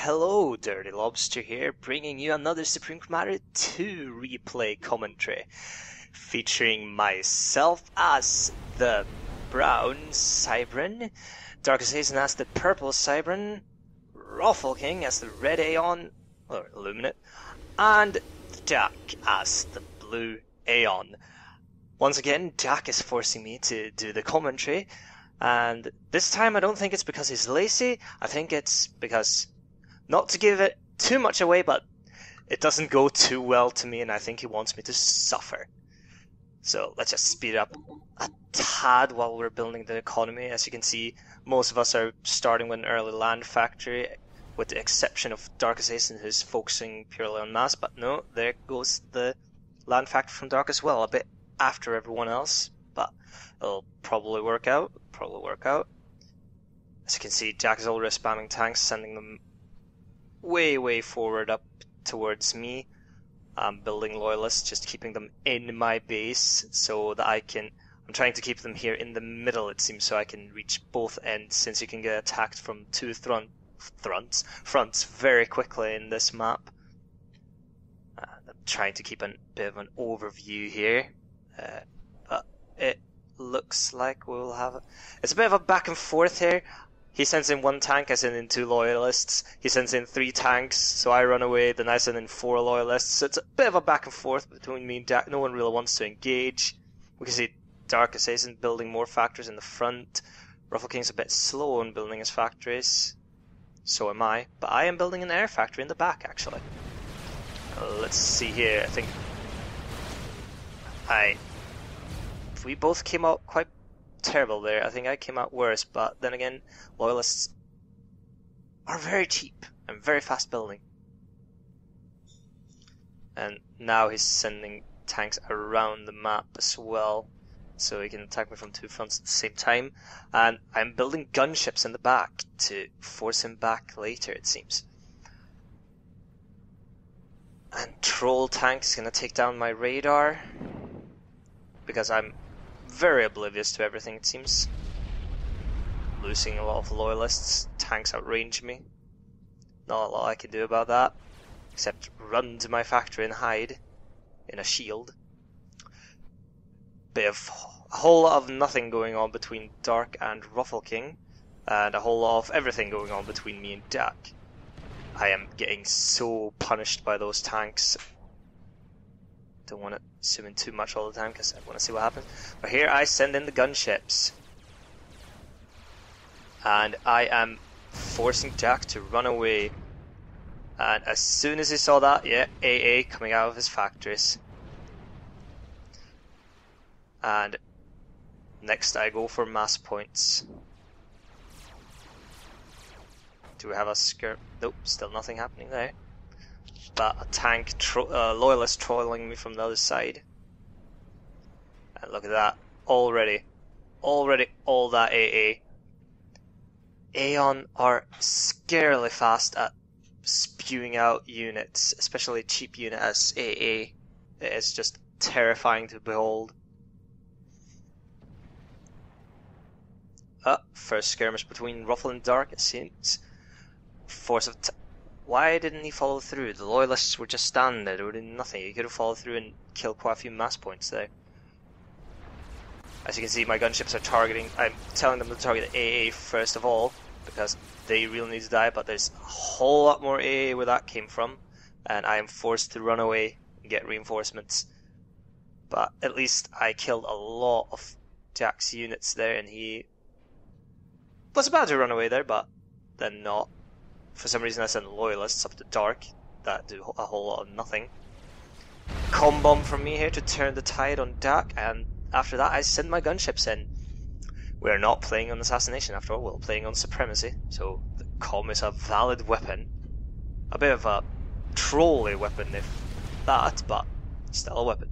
Hello, Dirty Lobster here, bringing you another Supreme Commander 2 replay commentary, featuring myself as the brown Cybran, Dark Assassin as the purple Cybran, Ruffle King as the red Aeon, or Illuminate, and Jack as the blue Aeon. Once again, Jack is forcing me to do the commentary, and this time I don't think it's because he's lazy, I think it's because, not to give it too much away, but it doesn't go too well to me and I think he wants me to suffer. So let's just speed up a tad while we're building the economy. As you can see, most of us are starting with an early land factory, with the exception of Dark Assassin, who's focusing purely on mass, but no, there goes the land factory from Dark as well, a bit after everyone else, but it'll probably work out. As you can see, Jack is already spamming tanks, sending them way forward up towards me. I'm building loyalists, just keeping them in my base so that I'm trying to keep them here in the middle, it seems, so I can reach both ends, since you can get attacked from two fronts very quickly in this map. I'm trying to keep a bit of an overview here, but it looks like we'll have it's a bit of a back and forth here. He sends in one tank, I send in two loyalists. He sends in 3 tanks, so I run away, then I send in 4 loyalists. So it's a bit of a back and forth between me and Jack. No one really wants to engage. We can see Dark Assassin building more factories in the front. Ruffle King's a bit slow on building his factories. So am I. But I am building an air factory in the back, actually. Let's see here. I think we both came out quite terrible there. I think I came out worse, but then again, loyalists are very cheap and very fast building. And now he's sending tanks around the map as well, so he can attack me from 2 fronts at the same time. And I'm building gunships in the back to force him back later, it seems. And Troll Tank is going to take down my radar, because I'm very oblivious to everything, it seems. Losing a lot of loyalists. Tanks outrange me. Not a lot I can do about that, except run to my factory and hide in a shield. A whole lot of nothing going on between Dark and Ruffle King, and a whole lot of everything going on between me and Jack. I am getting so punished by those tanks. Don't want to zoom in too much all the time because I want to see what happens. But here I send in the gunships, and I am forcing Jack to run away. And as soon as he saw that, yeah, AA coming out of his factories. And next I go for mass points. Do we have a skirt? Nope, still nothing happening there. But a tank loyalist trolling me from the other side. And look at that. Already all that AA. Aeon are scarily fast at spewing out units, especially a cheap unit as AA. It is just terrifying to behold. First skirmish between Ruffle and Dark, it seems. Force of why didn't he follow through? The loyalists were just standing there, they were doing nothing. He could have followed through and killed quite a few mass points there. As you can see, my gunships are targeting, I'm telling them to target AA first of all, because they really need to die, but there's a whole lot more AA where that came from, and I am forced to run away and get reinforcements. But at least I killed a lot of Jack's units there, and he was about to run away there, but then not. For some reason I sent loyalists up to Dark that do a whole lot of nothing. Com bomb from me here to turn the tide on Jack, and after that I send my gunships in. We are not playing on assassination after all, we're playing on supremacy, so the com is a valid weapon. A bit of a trolly weapon if that, but still a weapon.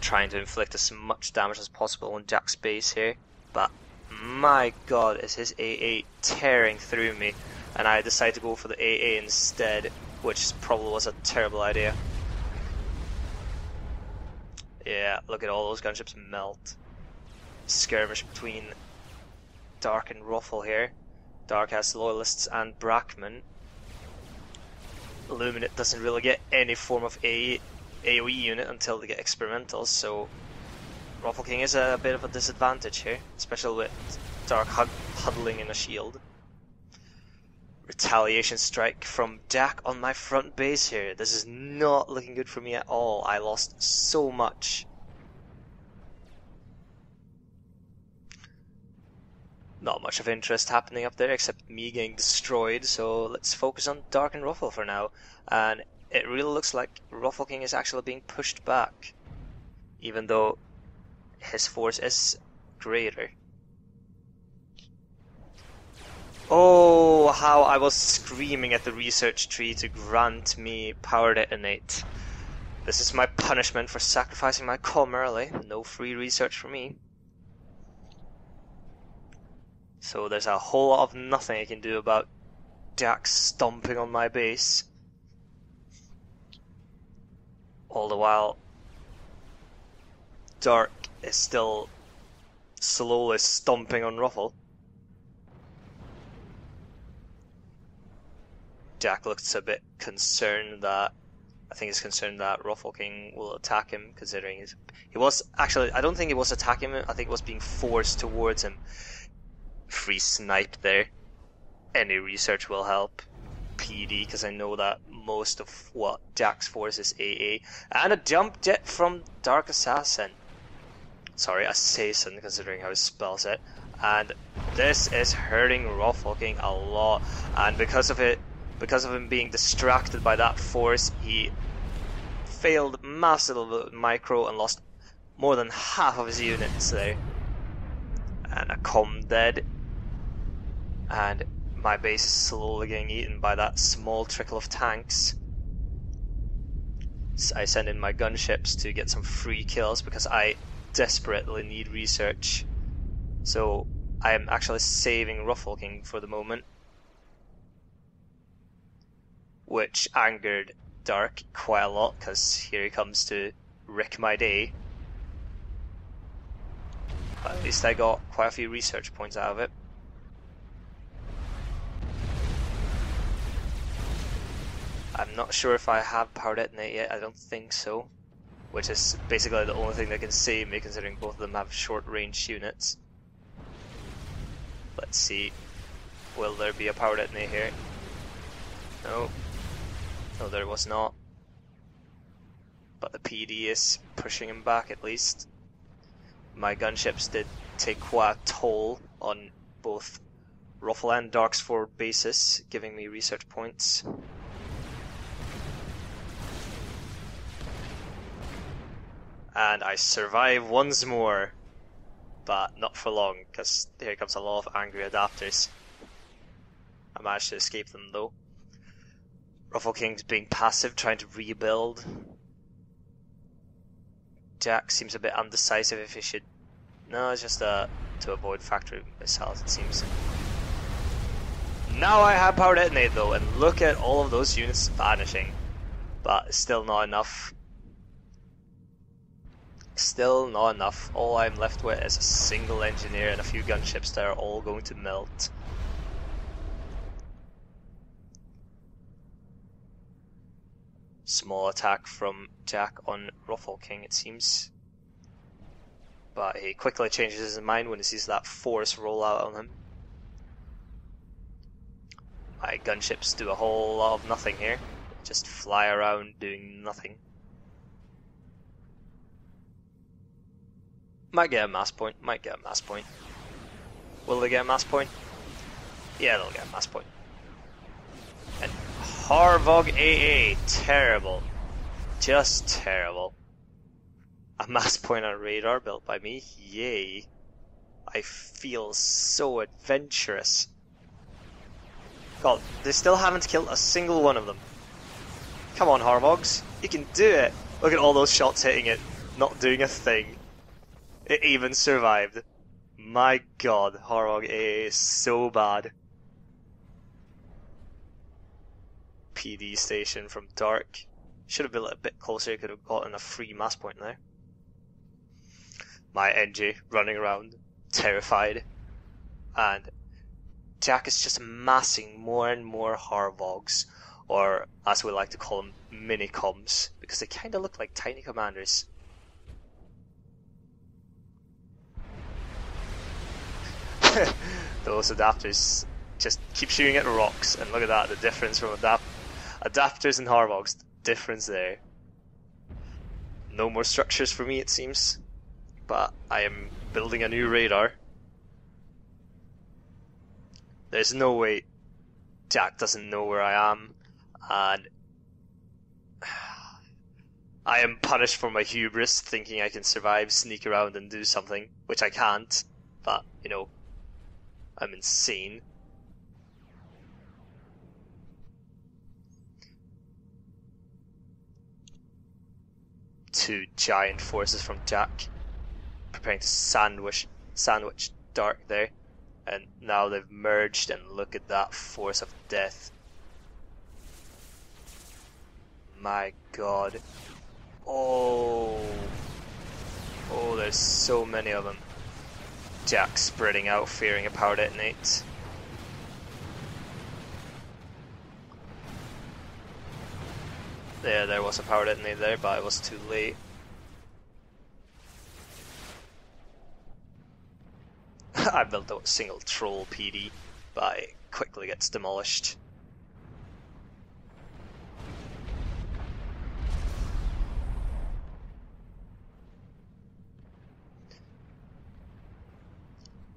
Trying to inflict as much damage as possible on Jack's base here, but my god, is his AA tearing through me, and I decide to go for the AA instead, which probably was a terrible idea. Yeah, look at all those gunships melt. Skirmish between Dark and Ruffle here. Dark has Loyalists and Brackman. Illuminate doesn't really get any form of AoE unit until they get Experimentals, so Ruffle King is a bit of a disadvantage here, especially with Dark huddling in a shield. Retaliation strike from Jack on my front base here. This is not looking good for me at all. I lost so much. Not much of interest happening up there except me getting destroyed, so let's focus on Dark and Ruffle for now. And it really looks like Ruffle King is actually being pushed back, even though his force is greater. Oh, how I was screaming at the research tree to grant me Power Detonate. This is my punishment for sacrificing my comm early. No free research for me. So there's a whole lot of nothing I can do about Jack stomping on my base. All the while, Dark is still slowly stomping on Ruffle. Jack looks a bit concerned that, I think he's concerned that Ruffle King will attack him, considering he was actually, I don't think he was attacking him, I think he was being forced towards him. Free snipe there. Any research will help. PD, because I know that most of what Jack's force is AA. And a jump jet from Dark Assassin. Sorry, Assassin, considering how he spells it. And this is hurting Ruffle King a lot. And because of him being distracted by that force, he failed massively with micro and lost more than half of his units there. And a comm dead. And my base is slowly getting eaten by that small trickle of tanks. So I send in my gunships to get some free kills because I desperately need research. So I am actually saving Ruffle King for the moment, which angered Dark quite a lot because here he comes to wreck my day. But at least I got quite a few research points out of it. I'm not sure if I have Power Detonate yet, I don't think so. Which is basically the only thing that can save me, considering both of them have short range units. Let's see, will there be a Power Detonate here? No. No, there was not. But the PD is pushing him back at least. My gunships did take quite a toll on both Ruffle and Dark's forward bases, giving me research points. And I survive once more, but not for long, because here comes a lot of angry adapters. I managed to escape them though. Ruffle King's being passive, trying to rebuild. Jack seems a bit undecisive if he should... No, it's just to avoid factory missiles, it seems. Now I have Power Detonate though, and look at all of those units vanishing. But still not enough. Still not enough. All I'm left with is a single engineer and a few gunships that are all going to melt. Small attack from Jack on Ruffle King, it seems. But he quickly changes his mind when he sees that force roll out on him. My gunships do a whole lot of nothing here. Just fly around doing nothing. Might get a mass point, might get a mass point. Will they get a mass point? Yeah, they'll get a mass point. And Harvog AA, terrible. Just terrible. A mass point on radar built by me, yay. I feel so adventurous. God, they still haven't killed a single one of them. Come on, Harvogs, you can do it. Look at all those shots hitting it, not doing a thing. It even survived. My god, Harvog AA is so bad. PD station from Dark. Should have built it a bit closer, could have gotten a free mass point there. My NG running around, terrified. And Jack is just amassing more and more Harvogs, or as we like to call them, mini-coms, because they kind of look like tiny commanders. Those adapters just keep shooting at the rocks, and look at that, the difference from adapters and Harvogs, the difference there. No more structures for me, it seems, but I am building a new radar. There's no way Jack doesn't know where I am, and I am punished for my hubris, thinking I can survive, sneak around and do something, which I can't, but, you know, I'm insane. Two giant forces from Jack, preparing to sandwich Dark there. And now they've merged, and look at that force of death. My god. Oh, there's so many of them. Jack spreading out, fearing a power detonate. There was a power detonate there, but it was too late. I built a single troll PD, but it quickly gets demolished.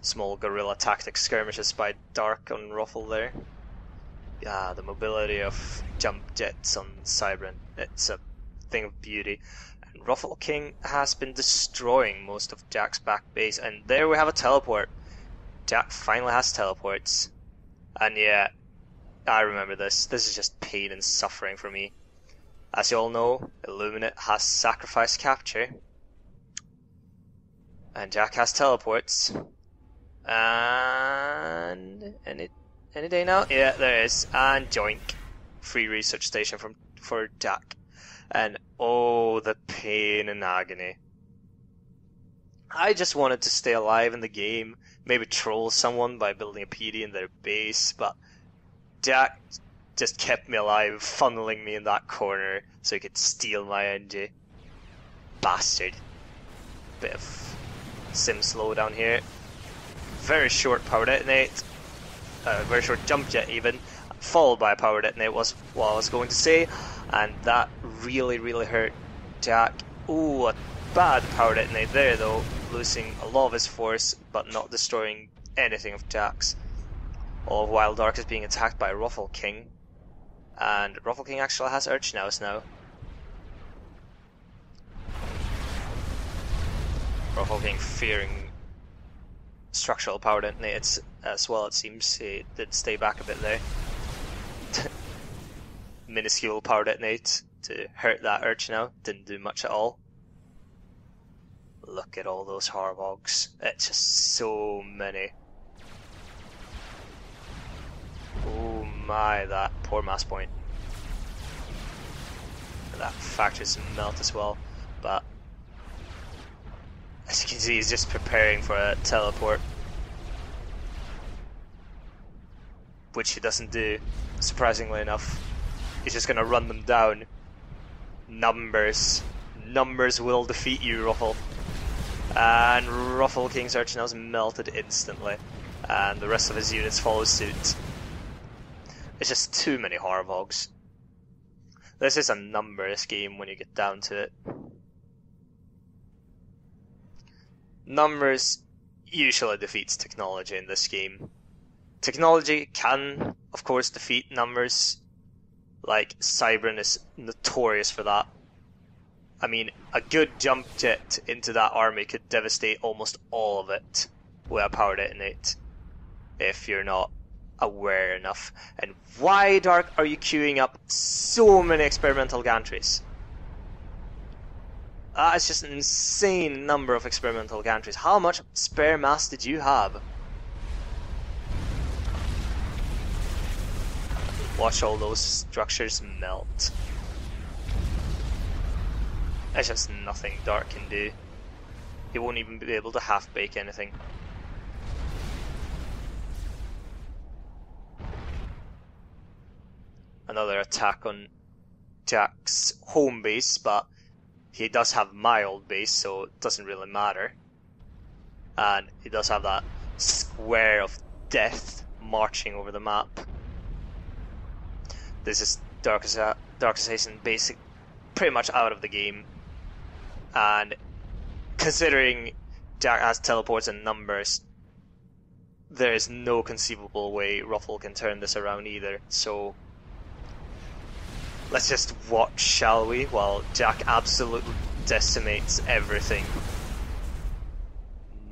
Small guerrilla tactic skirmishes by Dark on Ruffle there. Yeah, the mobility of jump jets on Cybran, it's a thing of beauty. And Ruffle King has been destroying most of Jack's back base, and there we have a teleport. Jack finally has teleports. And yeah, I remember this. This is just pain and suffering for me. As you all know, Illuminate has sacrifice capture. And Jack has teleports. And any day now? Yeah, there is. And joink. Free research station for Jack. And oh, the pain and agony. I just wanted to stay alive in the game, maybe troll someone by building a PD in their base, but Jack just kept me alive, funneling me in that corner so he could steal my NG. Bastard. Bit of sim slow down here. Very short power detonate, very short jump jet even, followed by a power detonate was what I was going to say, and that really hurt Jack. Ooh, a bad power detonate there though, losing a lot of his force but not destroying anything of Jack's. All while Dark is being attacked by Ruffle King, and Ruffle King actually has Urchnows now. Ruffle King fearing structural power detonates as well, it seems. He did stay back a bit there. Minuscule power detonate to hurt that Urchnow, didn't do much at all. Look at all those Harvogs, it's just so many. Oh my, that poor mass point. That factory's melt as well, but as you can see, he's just preparing for a teleport, which he doesn't do, surprisingly enough. He's just gonna run them down. Numbers will defeat you, Ruffle. And Ruffle King's Urchinow's melted instantly, and the rest of his units follow suit. It's just too many Harvogs. This is a numbers game when you get down to it. Numbers usually defeats technology in this game. Technology can, of course, defeat numbers. Like, Cybran is notorious for that. I mean, a good jump jet into that army could devastate almost all of it with a power detonate, if you're not aware enough. And why, Dark, are you queuing up so many experimental gantries? It's just an insane number of experimental gantries. How much spare mass did you have? Watch all those structures melt. There's just nothing Dark can do. He won't even be able to half-bake anything. another attack on Jack's home base, but he does have my old base, so it doesn't really matter. And he does have that square of death marching over the map. This is Dark Assassin basic, pretty much out of the game. And considering Jack has teleports and numbers, there is no conceivable way Ruffle can turn this around either. So let's just watch, shall we, while Jack absolutely decimates everything.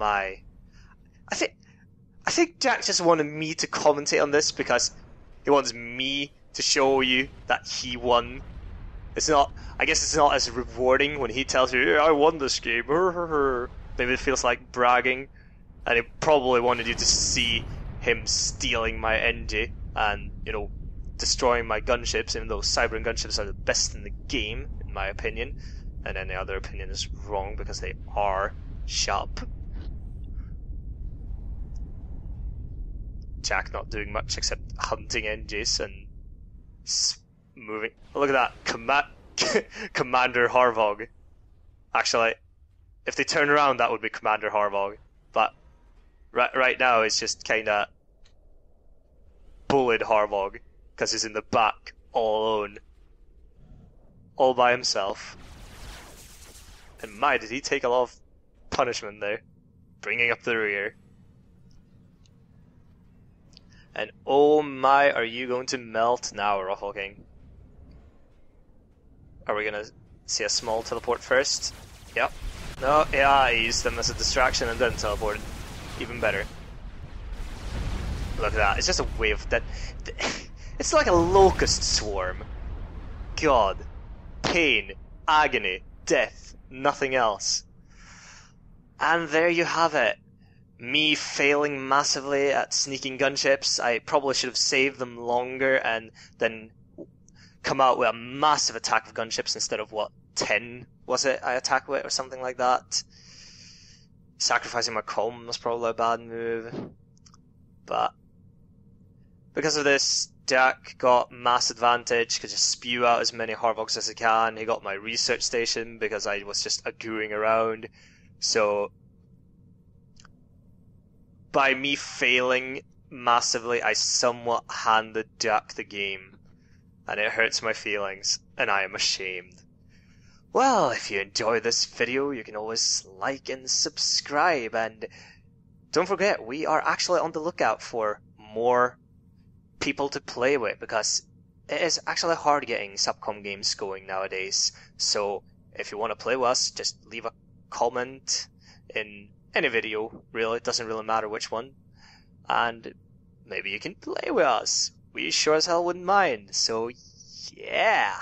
I think Jack just wanted me to commentate on this because he wants me to show you that he won. I guess it's not as rewarding when he tells you, "Yeah, I won this game." Maybe it feels like bragging, and he probably wanted you to see him stealing my NG and, you know, destroying my gunships, even though Cybran gunships are the best in the game, in my opinion, and any other opinion is wrong because they are sharp. Jack not doing much except hunting NGs and moving. Look at that, Commander Harvog. Actually, if they turn around, that would be Commander Harvog. But right now, it's just kind of bullied Harvog because he's in the back all alone, all by himself. And my, did he take a lot of punishment there, bringing up the rear. And oh my, are you going to melt now, Ruffle King? Are we gonna see a small teleport first? Yep. No, yeah, I used them as a distraction and then teleported. Even better. Look at that, it's just a wave that... It's like a locust swarm. God. Pain, agony, death, nothing else. And there you have it. Me failing massively at sneaking gunships. I probably should have saved them longer and then come out with a massive attack of gunships instead of, what, 10 was it I attacked with or something like that. Sacrificing my comm was probably a bad move. But because of this, Jack got mass advantage, could just spew out as many Harvogs as he can. He got my research station because I was just a-gooing around. So by me failing massively, I somewhat handed Jack the game. And it hurts my feelings, and I am ashamed. Well, if you enjoyed this video, you can always like and subscribe, and don't forget, we are actually on the lookout for more people to play with, because it is actually hard getting subcom games going nowadays. So if you want to play with us, just leave a comment in any video, really, it doesn't really matter which one, and maybe you can play with us. We sure as hell wouldn't mind, so yeah.